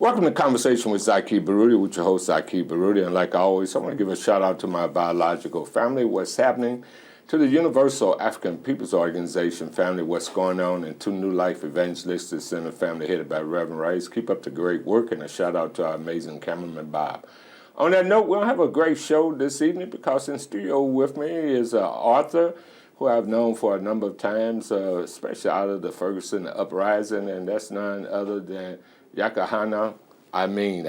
Welcome to Conversation with Zaki Baruti, with your host, Zaki Baruti. And like always, I want to give a shout out to my biological family, what's happening, to the Universal African Peoples Organization family, what's going on, and to New Life Evangelistic Center family headed by Reverend Rice. Keep up the great work, and a shout out to our amazing cameraman, Bob. On that note, we'll have a great show this evening because in studio with me is Arthur, who I've known for a number of times, especially out of the Ferguson uprising, and that's none other than Yahkhahnahn. I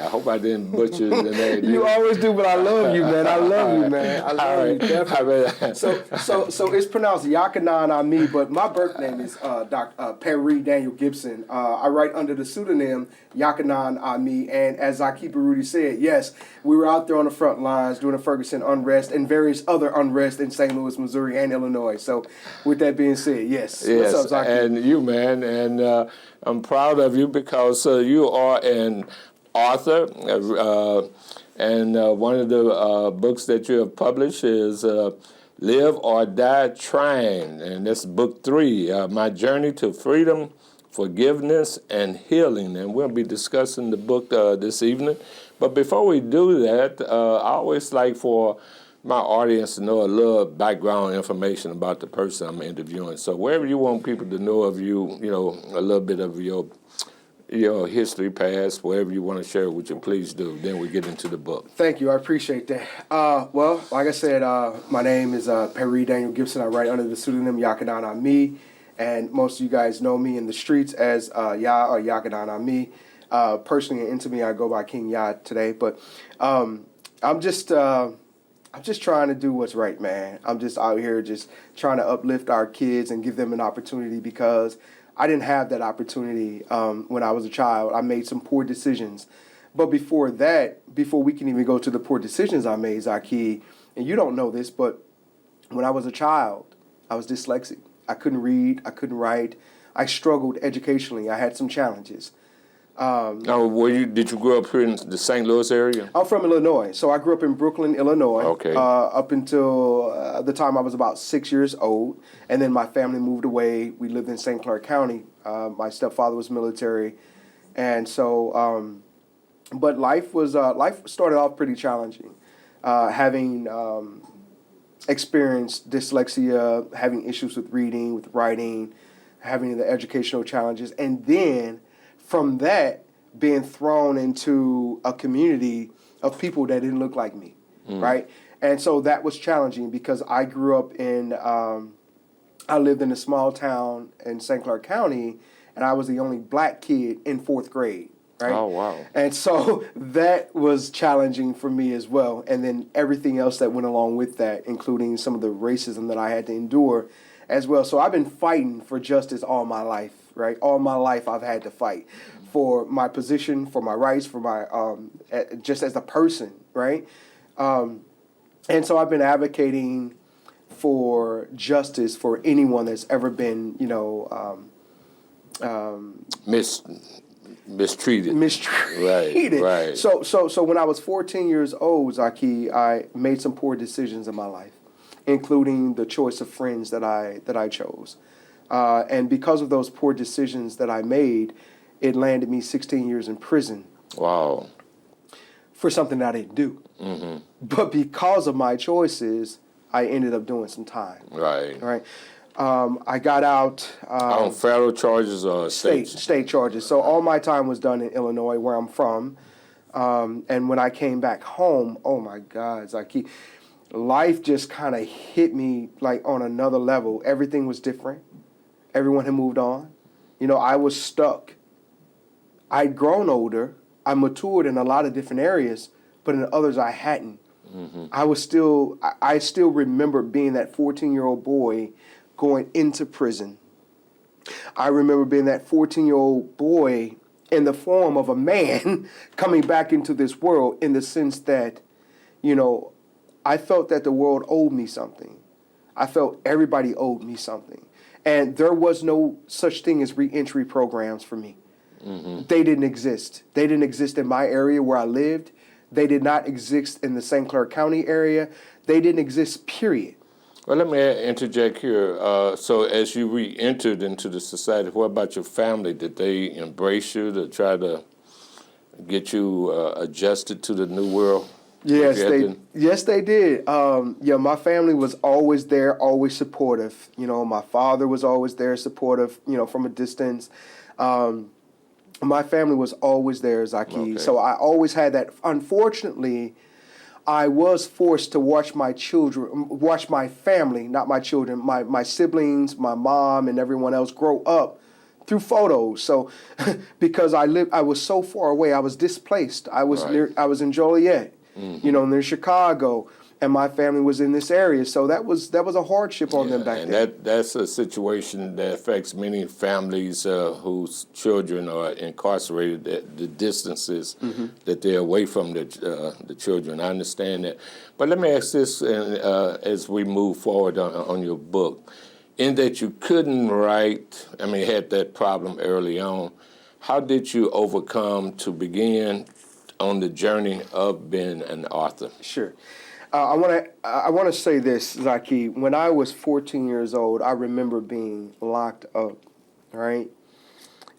hope I didn't butcher the name. You always do, but I love you, man. I love you, man. I love you, definitely. So it's pronounced YahkhahnahNAmmi, but my birth name is Perrie Daniell Gibson. I write under the pseudonym YahkhahnahNAmmi, and as Zaki Baruti said, yes, we were out there on the front lines during the Ferguson unrest and various other unrest in St. Louis, Missouri, and Illinois. So with that being said, yes. What's up, Zaki? And you, man, and I'm proud of you because you are an author, and one of the books that you have published is Live or Die Trying, and that's book 3, My Journey to Freedom, Forgiveness, and Healing. And we'll be discussing the book this evening. But before we do that, I always like for my audience to know a little background information about the person I'm interviewing. So wherever you want people to know of you, a little bit of your history, past, whatever you want to share with you, please do. Then we get into the book. Thank you. I appreciate that. Well, like I said, my name is Perrie Daniell Gibson. I write under the pseudonym YahkhahnahNAmmi, and most of you guys know me in the streets as Yah or YahkhahnahNAmmi. Personally and intimately, I go by King Yah today, but I'm just trying to do what's right, man. I'm just out here just trying to uplift our kids and give them an opportunity because I didn't have that opportunity when I was a child. I made some poor decisions. But before that, before we can even go to the poor decisions I made, Zaki, and you don't know this, but when I was a child, I was dyslexic. I couldn't read. I couldn't write. I struggled educationally. I had some challenges. Did you grow up here in the St. Louis area? I'm from Illinois, so I grew up in Brooklyn, Illinois. Okay. Up until the time I was about 6 years old, and then my family moved away. We lived in St. Clair County. My stepfather was military, and so, but life started off pretty challenging. Having experienced dyslexia, having issues with reading, with writing, having the educational challenges, and then from that, being thrown into a community of people that didn't look like me, right? And so that was challenging because I grew up I lived in a small town in St. Clair County, and I was the only black kid in 4th grade, right? Oh, wow. And so that was challenging for me as well. And then everything else that went along with that, including some of the racism that I had to endure as well. So I've been fighting for justice all my life. Right, all my life I've had to fight for my position, for my rights, for my just as a person, right? And so I've been advocating for justice for anyone that's ever been, mistreated. Right. So when I was 14 years old, Zaki, I made some poor decisions in my life, including the choice of friends that I chose. And because of those poor decisions that I made, it landed me 16 years in prison. Wow. For something that I didn't do. Mm-hmm. But because of my choices, I ended up doing some time. Right. I got out. On federal charges or state charges. So all my time was done in Illinois, where I'm from. And when I came back home, oh my God, Zaki, life just kind of hit me like on another level. Everything was different. Everyone had moved on. I was stuck. I'd grown older. I matured in a lot of different areas, but in others I hadn't. Mm-hmm. I still remember being that 14-year-old boy going into prison. I remember being that 14-year-old boy in the form of a man coming back into this world in the sense that, I felt that the world owed me something. I felt everybody owed me something. And there was no such thing as reentry programs for me. Mm-hmm. They didn't exist. They didn't exist in my area where I lived. They did not exist in the St. Clair County area. They didn't exist, period. Well, let me interject here. So as you re-entered into the society, what about your family? Did they embrace you to try to get you adjusted to the new world? Yes, they did. Yeah, my family was always there, always supportive. You know, my father was always there, supportive. You know, from a distance. My family was always there, Zaki. Okay. So I always had that. Unfortunately, I was forced to watch my family, not my children, my siblings, my mom, and everyone else grow up through photos. So because I was so far away, I was displaced. I was I was in Joliet, you know, near Chicago, and my family was in this area. So that was a hardship on them back then. That's a situation that affects many families whose children are incarcerated. The distances that they're away from the children. I understand that, but let me ask this: as we move forward on your book, in that you couldn't write, I mean, had that problem early on. How did you overcome to begin on the journey of being an author? Sure. I want to say this, Zaki. When I was 14 years old, I remember being locked up, right?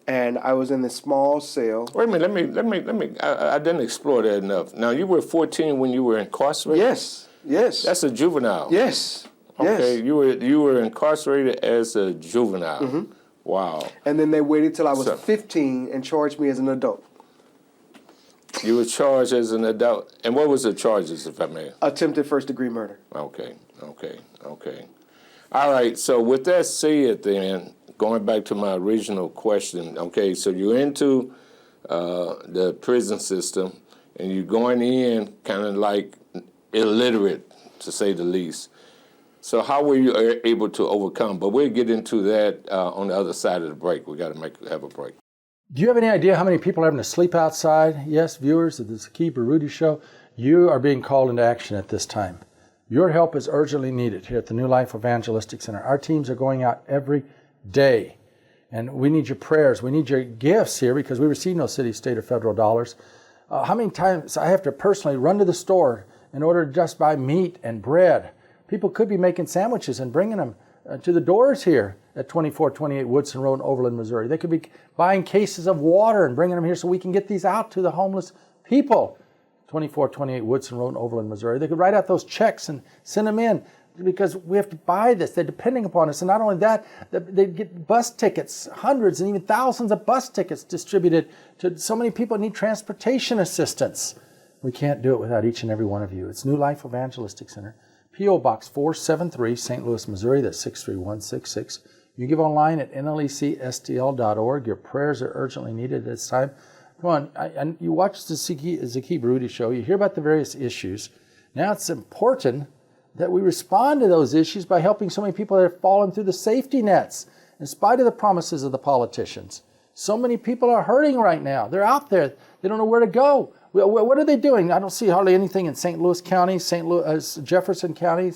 And I was in this small cell. Wait a minute. Let me. I didn't explore that enough. Now, you were 14 when you were incarcerated. Yes. That's a juvenile. Yes. Okay. Yes. You were incarcerated as a juvenile. Mm-hmm. Wow. And then they waited till I was 15 and charged me as an adult. You were charged as an adult. And what was the charges, if I may? Attempted first-degree murder. Okay. All right, so with that said then, going back to my original question, okay, so you're into the prison system, and you're going in kind of like illiterate, to say the least. So how were you able to overcome? But we'll get into that on the other side of the break. We got to have a break. Do you have any idea how many people are having to sleep outside? Yes, viewers of the Zaki Baruti Show, you are being called into action at this time. Your help is urgently needed here at the New Life Evangelistic Center. Our teams are going out every day, and we need your prayers. We need your gifts here because we receive no city, state, or federal dollars. How many times I have to personally run to the store in order to just buy meat and bread? People could be making sandwiches and bringing them to the doors here at 2428 Woodson Road in Overland, Missouri. They could be buying cases of water and bringing them here so we can get these out to the homeless people. 2428 Woodson Road in Overland, Missouri. They could write out those checks and send them in because we have to buy this. They're depending upon us. And not only that, they get bus tickets, hundreds and even thousands of bus tickets distributed to so many people that need transportation assistance. We can't do it without each and every one of you. It's New Life Evangelistic Center. P.O. Box 473, St. Louis, Missouri. That's 63166. You can give online at nlecstl.org. Your prayers are urgently needed at this time. Come on, and you watch the Zaki Baruti Show. You hear about the various issues. Now it's important that we respond to those issues by helping so many people that have fallen through the safety nets in spite of the promises of the politicians. So many people are hurting right now. They're out there. They don't know where to go. What are they doing? I don't see hardly anything in St. Louis County, Jefferson County,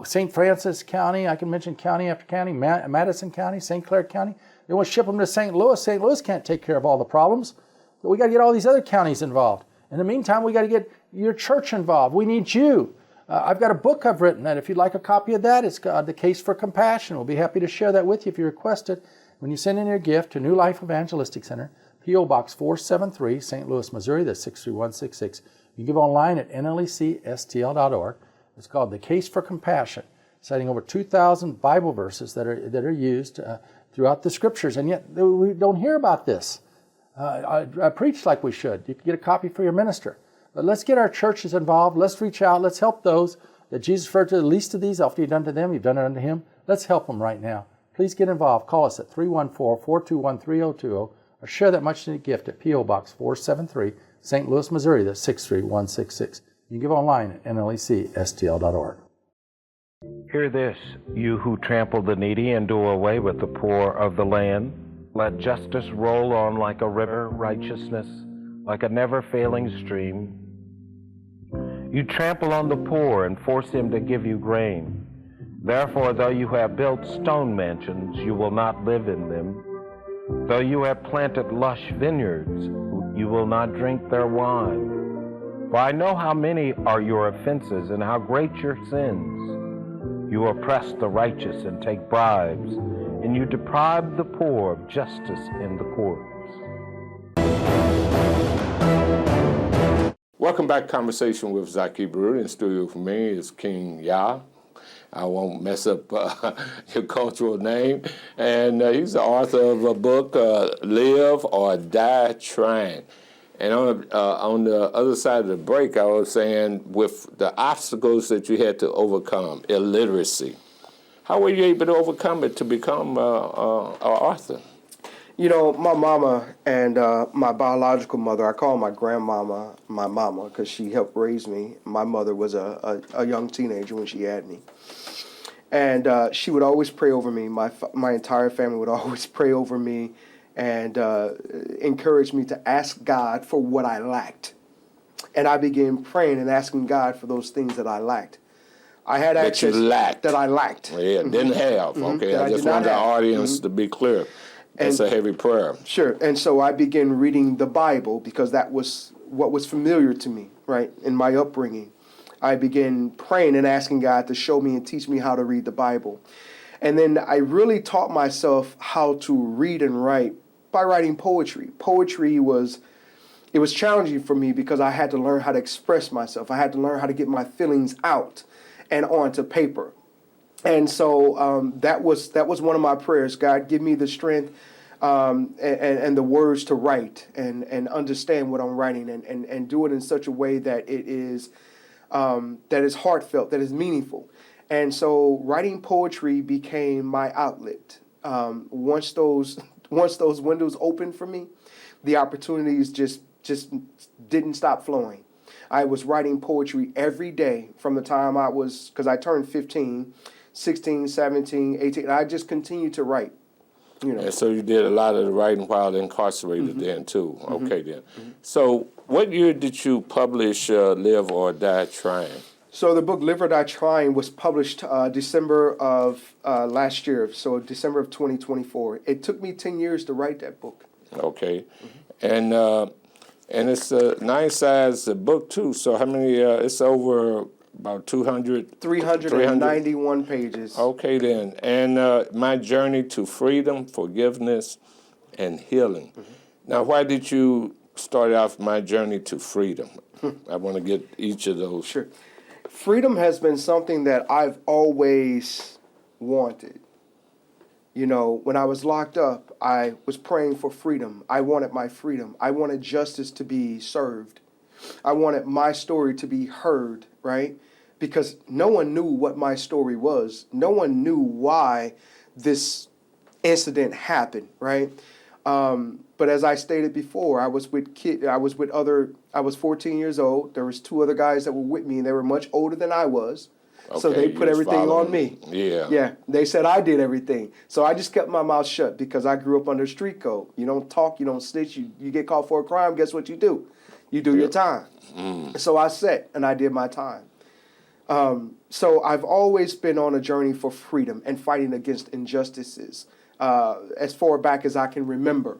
St. Francis County. I can mention county after county, Madison County, St. Clair County. They want to ship them to St. Louis. St. Louis can't take care of all the problems. But we got to get all these other counties involved. In the meantime, we got to get your church involved. We need you. I've got a book I've written that if you'd like a copy of that, it's called The Case for Compassion. We'll be happy to share that with you if you request it. When you send in your gift to New Life Evangelistic Center, P.O. Box 473, St. Louis, Missouri, that's 63166. You can give online at nlecstl.org. It's called The Case for Compassion, citing over 2,000 Bible verses that are used throughout the Scriptures, and yet we don't hear about this. I preach like we should. You can get a copy for your minister. But let's get our churches involved. Let's reach out. Let's help those that Jesus referred to. The least of these, after you've done to them, you've done it unto him. Let's help them right now. Please get involved. Call us at 314-421-3020 or share that much-needed gift at P.O. Box 473, St. Louis, Missouri. That's 63166. You can give online at nlecstl.org. Hear this, you who trample the needy and do away with the poor of the land. Let justice roll on like a river, righteousness like a never-failing stream. You trample on the poor and force him to give you grain. Therefore, though you have built stone mansions, you will not live in them. Though you have planted lush vineyards, you will not drink their wine. For I know how many are your offenses and how great your sins. You oppress the righteous and take bribes, and you deprive the poor of justice in the courts. Welcome back to Conversation with Zaki Baruti. In studio for me is King Yah. I won't mess up your cultural name. And he's the author of a book, Live or Die Trying. And on the other side of the break, I was saying with the obstacles that you had to overcome, illiteracy, how were you able to overcome it to become an author? You know, my mama and my biological mother, I call my grandmama my mama because she helped raise me. My mother was a young teenager when she had me. And she would always pray over me. My entire family would always pray over me and encourage me to ask God for what I lacked. And I began praying and asking God for those things that I lacked. I had access that I lacked. Yeah, didn't have. Okay, I just want the audience to be clear. It's a heavy prayer. Sure. And so I began reading the Bible because that was what was familiar to me, right, in my upbringing. I began praying and asking God to show me and teach me how to read the Bible. And then I really taught myself how to read and write by writing poetry. Poetry was challenging for me because I had to learn how to express myself. I had to learn how to get my feelings out and onto paper. And so that was one of my prayers. God, give me the strength and the words to write and understand what I'm writing and do it in such a way that it is heartfelt, that is meaningful. And so writing poetry became my outlet. Once those windows opened for me, the opportunities just didn't stop flowing. I was writing poetry every day from the time because I turned 15, 16, 17, 18. I just continued to write. You know. And so you did a lot of the writing while incarcerated then too. Okay then. So what year did you publish Live or Die Trying? So the book Live or Die Trying was published December of last year, so December of 2024. It took me 10 years to write that book. Okay. And it's a nice size book too. So how many, it's over about 391 pages. Okay then. And my journey to freedom, forgiveness, and healing. Now, why did you start off my journey to freedom? I want to get each of those. Sure. Freedom has been something that I've always wanted. You know, when I was locked up, I was praying for freedom. I wanted my freedom. I wanted justice to be served. I wanted my story to be heard, right? Because no one knew what my story was. No one knew why this incident happened, right? But as I stated before, I was 14 years old. There was two other guys that were with me, and they were much older than I was. Okay, so they put everything on me. Yeah. Yeah. They said I did everything. So I just kept my mouth shut because I grew up under street code. You don't talk, you don't snitch, you get caught for a crime, guess what you do? You do your time. So I sat and I did my time. So I've always been on a journey for freedom and fighting against injustices as far back as I can remember.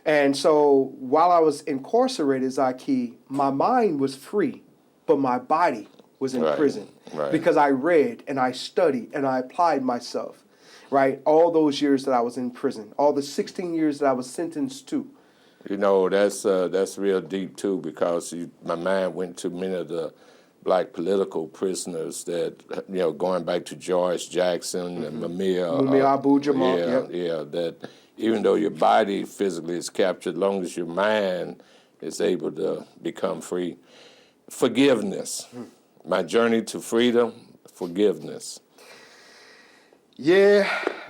And so while I was incarcerated, Zaki, my mind was free, but my body was in prison because I read and I studied and I applied myself, right? All those years that I was in prison, all the 16 years that I was sentenced to. You know, that's real deep too, because my mind went to many of the black political prisoners that, you know, going back to George Jackson and Mumia Abu Jamal. That even though your body physically is captured, as long as your mind is able to become free. Forgiveness. My journey to freedom, forgiveness. Yeah,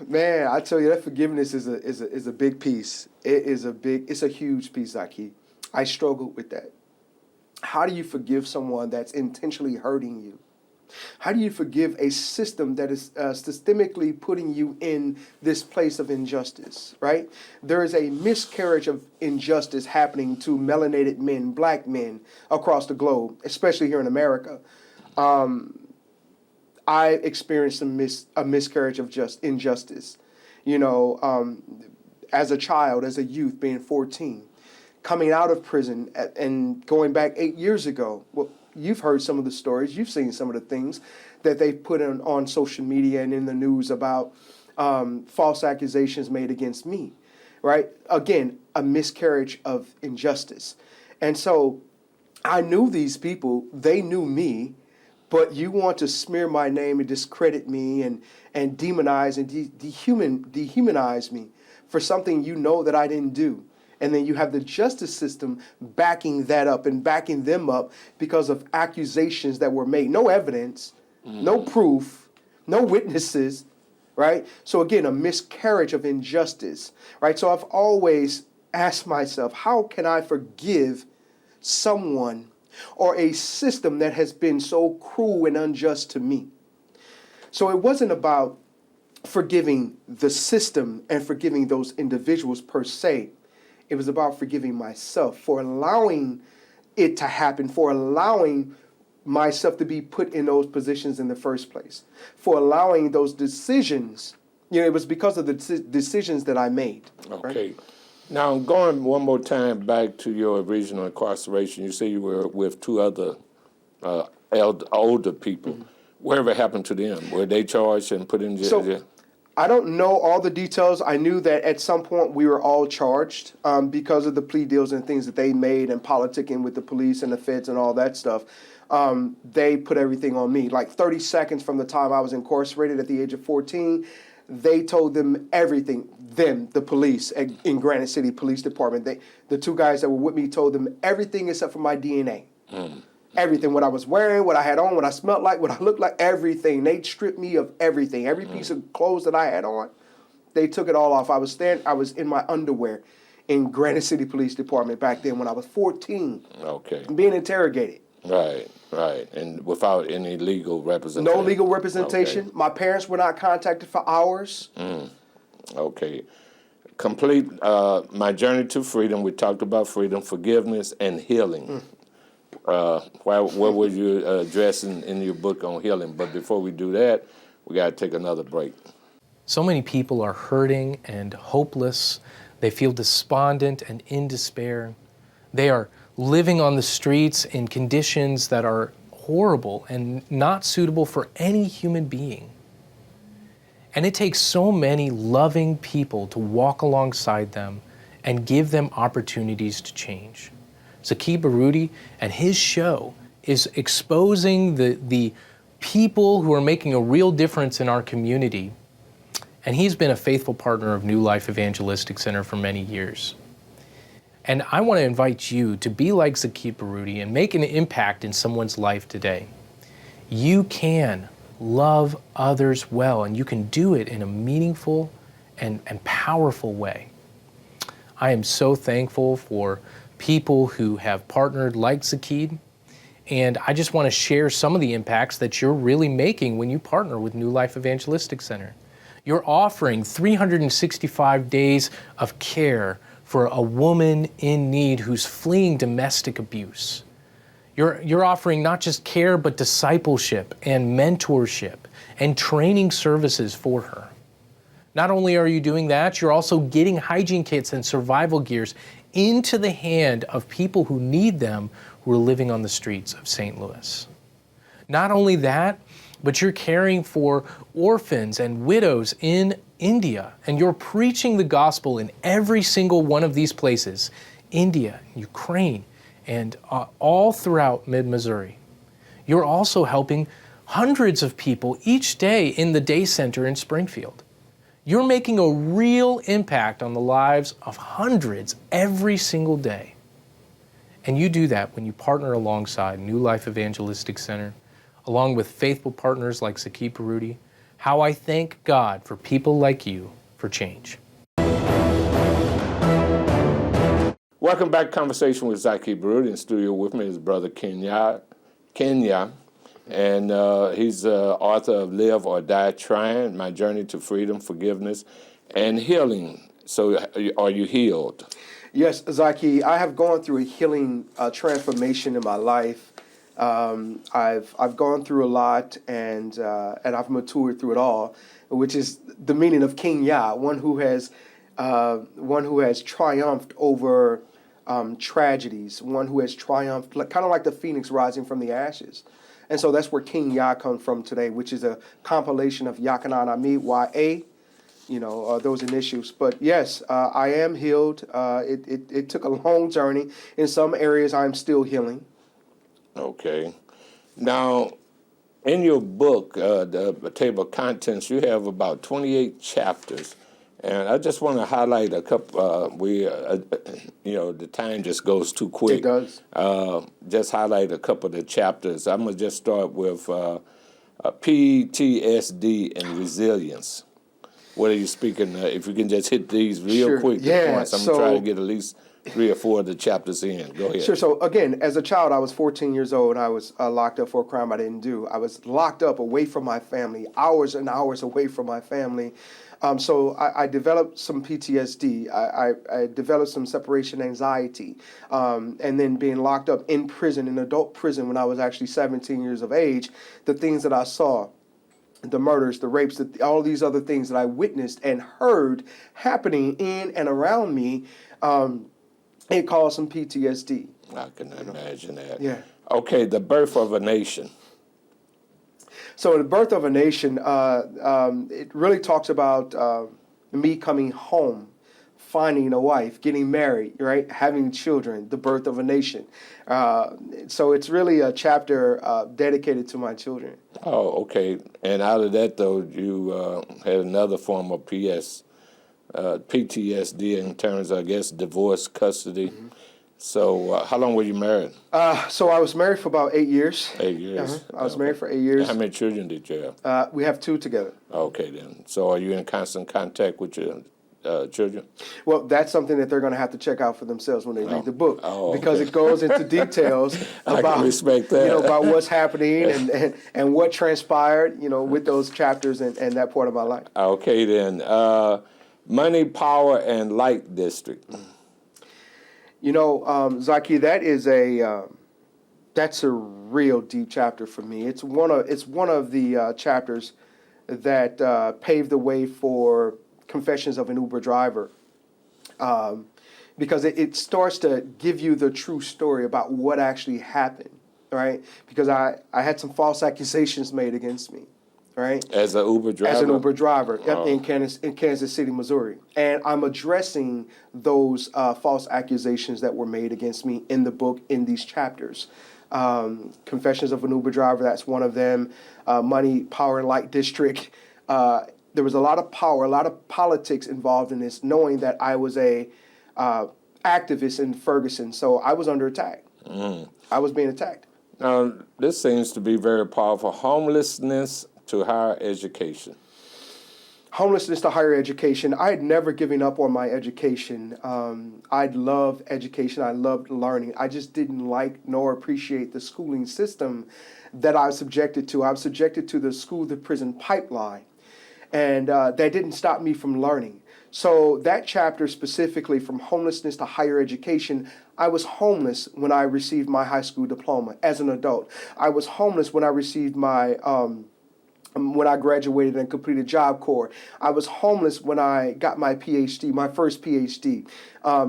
man, I tell you, that forgiveness is a big piece. It's a huge piece, Zaki. I struggled with that. How do you forgive someone that's intentionally hurting you? How do you forgive a system that is systemically putting you in this place of injustice, right? There is a miscarriage of injustice happening to melanated men, black men across the globe, especially here in America. I experienced a miscarriage of injustice, you know, as a child, as a youth, being 14, coming out of prison and going back 8 years ago. Well, you've heard some of the stories, you've seen some of the things that they've put on social media and in the news about false accusations made against me, right? Again, a miscarriage of injustice. And so I knew these people, they knew me, but you want to smear my name and discredit me and demonize and dehumanize me for something you know that I didn't do. And then you have the justice system backing that up and backing them up because of accusations that were made. No evidence, no proof, no witnesses, right? So again, a miscarriage of injustice, right? So I've always asked myself, how can I forgive someone or a system that has been so cruel and unjust to me? So it wasn't about forgiving the system and forgiving those individuals per se. It was about forgiving myself for allowing it to happen, for allowing myself to be put in those positions in the first place, for allowing those decisions. You know, it was because of the decisions that I made. Okay. Right? Now, going one more time back to your original incarceration, you say you were with two other older people. Mm-hmm. Whatever happened to them? Were they charged and put in jail? So, I don't know all the details. I knew that at some point we were all charged because of the plea deals and things that they made and politicking with the police and the feds and all that stuff. They put everything on me. Like 30 seconds from the time I was incarcerated at the age of 14, they told them everything. Them, the police in Granite City Police Department, the two guys that were with me told them everything except for my DNA. Everything, what I was wearing, what I had on, what I smelled like, what I looked like, everything. They stripped me of everything. Every piece of clothes that I had on, they took it all off. I was in my underwear in Granite City Police Department back then when I was 14. Okay. Being interrogated. Right. And without any legal representation? No legal representation. Okay. My parents were not contacted for hours. Okay. Complete my journey to freedom. We talked about freedom, forgiveness, and healing. What were you addressing in your book on healing? But before we do that, we got to take another break. So many people are hurting and hopeless. They feel despondent and in despair. They are living on the streets in conditions that are horrible and not suitable for any human being. And it takes so many loving people to walk alongside them and give them opportunities to change. Zaki Baruti and his show is exposing the people who are making a real difference in our community. And he's been a faithful partner of New Life Evangelistic Center for many years. And I want to invite you to be like Zaki Baruti and make an impact in someone's life today. You can love others well, and you can do it in a meaningful and powerful way. I am so thankful for people who have partnered like Zaki, and I just want to share some of the impacts that you're really making when you partner with New Life Evangelistic Center. You're offering 365 days of care for a woman in need who's fleeing domestic abuse. You're offering not just care, but discipleship and mentorship and training services for her. Not only are you doing that, you're also getting hygiene kits and survival gears into the hand of people who need them, who are living on the streets of St. Louis. Not only that, but you're caring for orphans and widows in India, and you're preaching the gospel in every single one of these places, India, Ukraine, and all throughout mid-Missouri. You're also helping hundreds of people each day in the day center in Springfield. You're making a real impact on the lives of hundreds every single day. And you do that when you partner alongside New Life Evangelistic Center, along with faithful partners like Zaki Baruti. How I thank God for people like you for change. Welcome back to Conversation with Zaki Baruti. In studio with me is brother Kenya. And he's author of Live or Die Trying, My Journey to Freedom, Forgiveness, and Healing. So are you healed? Yes, Zaki, I have gone through a healing transformation in my life. I've gone through a lot, and I've matured through it all, which is the meaning of King Yah, one who has triumphed over tragedies, one who has triumphed, kind of like the phoenix rising from the ashes. And so that's where King Yah comes from today, which is a compilation of YahkhahnahNAmmi, Y-A, those initials. But yes, I am healed. It took a long journey. In some areas, I'm still healing. Okay. Now, in your book, the table of contents, you have about 28 chapters. And I just want to highlight a couple. The time just goes too quick. It does. Just highlight a couple of the chapters. I'm going to just start with PTSD and resilience. What are you speaking? If you can just hit these real Sure. quick, the Yeah, points. I'm going to try to get at least 3 or 4 of the chapters in. Go ahead. Sure. So again, as a child, I was 14 years old, and I was locked up for a crime I didn't do. I was locked up away from my family, hours and hours away from my family. So I developed some PTSD. I developed some separation anxiety, and then being locked up in prison, in adult prison, when I was actually 17 years of age, the things that I saw, the murders, the rapes, all these other things that I witnessed and heard happening in and around me, it caused some PTSD. I can imagine that. Yeah. Okay, the birth of a nation. So the birth of a nation, it really talks about me coming home, finding a wife, getting married, right, having children, the birth of a nation. So it's really a chapter dedicated to my children. Oh, okay. And out of that, though, you had another form of PTSD in terms of, I guess, divorce, custody. Mm-hmm. So how long were you married? So I was married for about 8 years. 8 years. I was married for 8 years. How many children did you have? We have 2 together. Okay, then. So are you in constant contact with your children? Well, that's something that they're going to have to check out for themselves when they read the book, because okay. it goes into details I about can respect that. about what's happening and what transpired, with those chapters and that part of my life. Okay, then. Money, Power, and Light District. Zaki, that's a real deep chapter for me. It's one of the chapters that paved the way for Confessions of an Uber Driver, because it starts to give you the true story about what actually happened, right? Because I had some false accusations made against me, right? As an Uber driver? As an Uber driver in Kansas City, Missouri. And I'm addressing those false accusations that were made against me in the book, in these chapters. Confessions of an Uber Driver, that's one of them. Money, Power, and Light District. There was a lot of power, a lot of politics involved in this, knowing that I was a activist in Ferguson. So I was under attack. I was being attacked. Now, this seems to be very powerful. Homelessness to higher education. Homelessness to higher education. I had never given up on my education. I loved education. I loved learning. I just didn't like nor appreciate the schooling system that I was subjected to. I was subjected to the school-to-prison pipeline. And that didn't stop me from learning. So that chapter specifically, from homelessness to higher education, I was homeless when I received my high school diploma as an adult. I was homeless when I received my when I graduated and completed Job Corps. I was homeless when I got my PhD, my first PhD.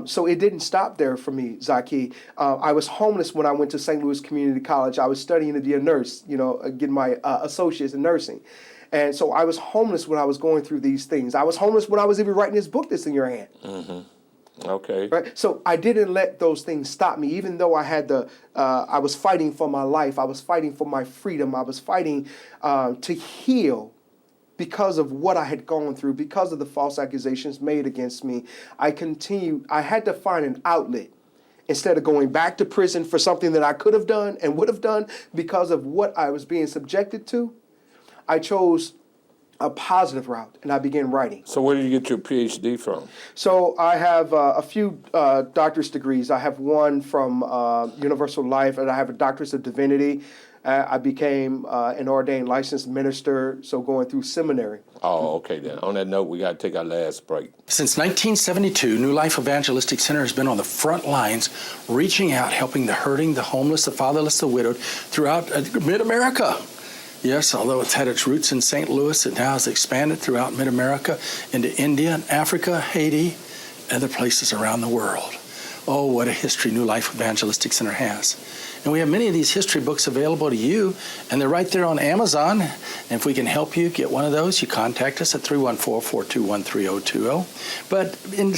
So it didn't stop there for me, Zaki. I was homeless when I went to St. Louis Community College. I was studying to be a nurse, getting my associates in nursing. And so I was homeless when I was going through these things. I was homeless when I was even writing this book that's in your hand. Mm-hmm. Okay. Right. So I didn't let those things stop me, even though I had I was fighting for my life. I was fighting for my freedom. I was fighting to heal because of what I had gone through, because of the false accusations made against me. I continued. I had to find an outlet instead of going back to prison for something that I could have done and would have done because of what I was being subjected to. I chose a positive route, and I began writing. So where did you get your PhD from? So I have a few doctorate degrees. I have one from Universal Life, and I have a doctorate of divinity. I became an ordained licensed minister, so going through seminary. Oh, okay then. On that note, we got to take our last break. Since 1972, New Life Evangelistic Center has been on the front lines, reaching out, helping the hurting, the homeless, the fatherless, the widowed throughout mid-America. Yes, although it's had its roots in St. Louis, it now has expanded throughout mid-America into India and Africa, Haiti, and other places around the world. Oh, what a history New Life Evangelistic Center has. And we have many of these history books available to you, and they're right there on Amazon. And if we can help you get one of those, you contact us at 314-421-3020. But in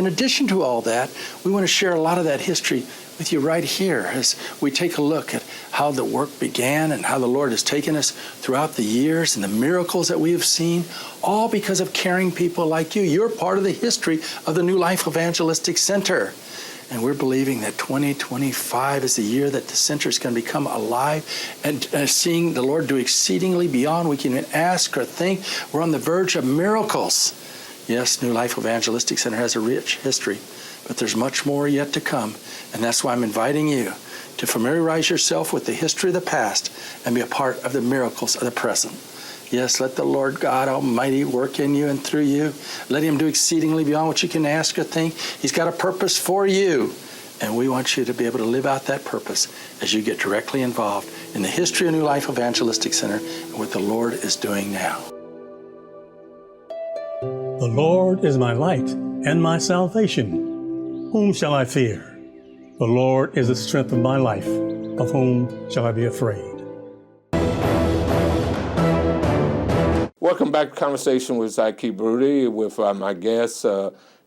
addition to all that, we want to share a lot of that history with you right here as we take a look at how the work began and how the Lord has taken us throughout the years and the miracles that we have seen, all because of caring people like you. You're part of the history of the New Life Evangelistic Center. And we're believing that 2025 is the year that the center is going to become alive and seeing the Lord do exceedingly beyond we can even ask or think. We're on the verge of miracles. Yes, New Life Evangelistic Center has a rich history, but there's much more yet to come. And that's why I'm inviting you to familiarize yourself with the history of the past and be a part of the miracles of the present. Yes, let the Lord God Almighty work in you and through you. Let Him do exceedingly beyond what you can ask or think. He's got a purpose for you. And we want you to be able to live out that purpose as you get directly involved in the history of New Life Evangelistic Center and what the Lord is doing now. The Lord is my light and my salvation. Whom shall I fear? The Lord is the strength of my life. Of whom shall I be afraid? Welcome back to Conversation with Zaki Baruti with my guest,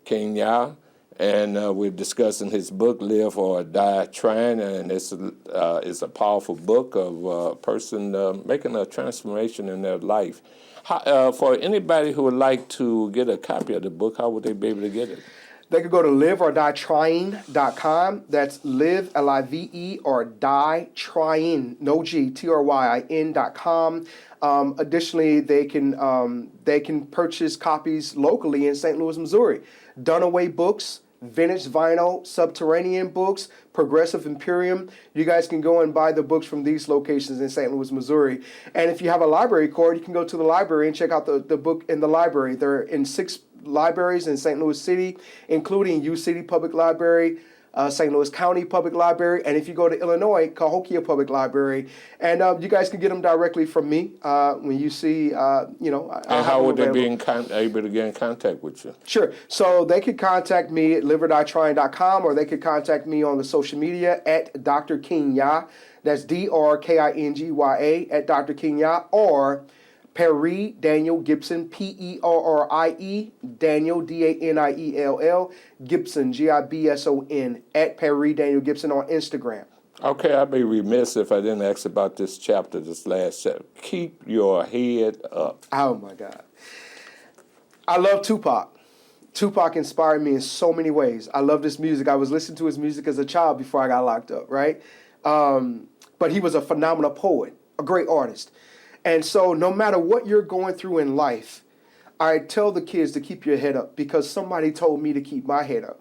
King Yah. And we're discussing his book, Live or Die Trying. And it's a powerful book of a person making a transformation in their life. For anybody who would like to get a copy of the book, how would they be able to get it? They could go to liveordieTrying.com. That's live, L-I-V-E, or die trying, no G, T-R-Y-I-N.com. Additionally, they can purchase copies locally in St. Louis, Missouri. Dunaway Books, Vintage Vinyl, Subterranean Books, Progressive Imperium. You guys can go and buy the books from these locations in St. Louis, Missouri. And if you have a library card, you can go to the library and check out the book in the library. They're in 6 libraries in St. Louis City, including U City Public Library, St. Louis County Public Library, and if you go to Illinois, Cahokia Public Library. And you guys can get them directly from me when you see, And how would they be able to get in contact with you? Sure. So they could contact me at liveordieTrying.com, or they could contact me on the social media at Dr. King Yah. That's DrKingya at Dr. King Yah, or Perrie Daniell Gibson, P-E-R-R-I-E, Daniel, D-A-N-I-E-L-L, Gibson, G-I-B-S-O-N, at Perrie Daniell Gibson on Instagram. Okay, I'd be remiss if I didn't ask about this chapter, this last chapter. Keep your head up. Oh, my God. I love Tupac. Tupac inspired me in so many ways. I love this music. I was listening to his music as a child before I got locked up, right? But he was a phenomenal poet, a great artist. And so no matter what you're going through in life, I tell the kids to keep your head up because somebody told me to keep my head up.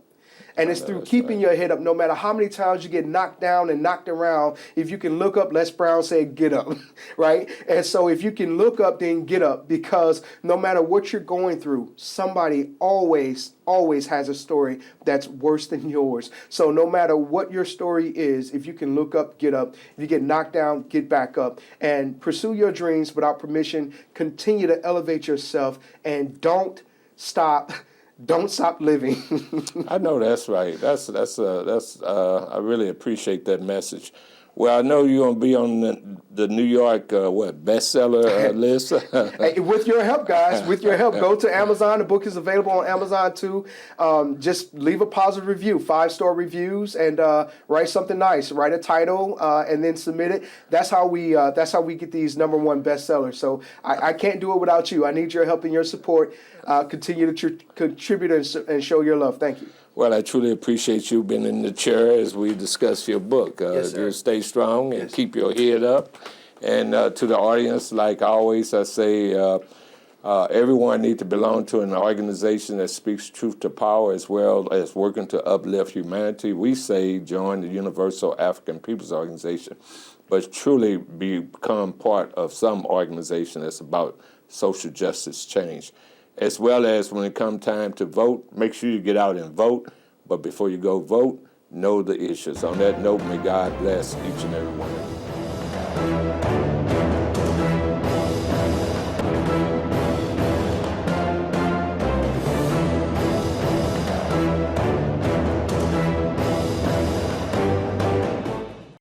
And it's through keeping your head up, no matter how many times you get knocked down and knocked around. If you can look up, Les Brown said, get up, right? And so if you can look up, then get up, because no matter what you're going through, somebody always has a story that's worse than yours. So no matter what your story is, if you can look up, get up. If you get knocked down, get back up and pursue your dreams without permission. Continue to elevate yourself and don't stop living. I know that's right. I really appreciate that message. Well, I know you're going to be on the New York, bestseller list. Hey, with your help, guys, with your help, go to Amazon. The book is available on Amazon, too. Just leave a positive review, 5-star reviews, and write something nice. Write a title, and then submit it. That's how we get these #1 bestsellers. So I can't do it without you. I need your help and your support. Continue to contribute and show your love. Thank you. Well, I truly appreciate you being in the chair as we discuss your book. Yes, sir. You stay strong and keep your head up. And to the audience, like always, I say everyone needs to belong to an organization that speaks truth to power as well as working to uplift humanity. We say join the Universal African Peoples Organization, but truly become part of some organization that's about social justice change. As well as when it comes time to vote, make sure you get out and vote. But before you go vote, know the issues. On that note, may God bless each and every one of you.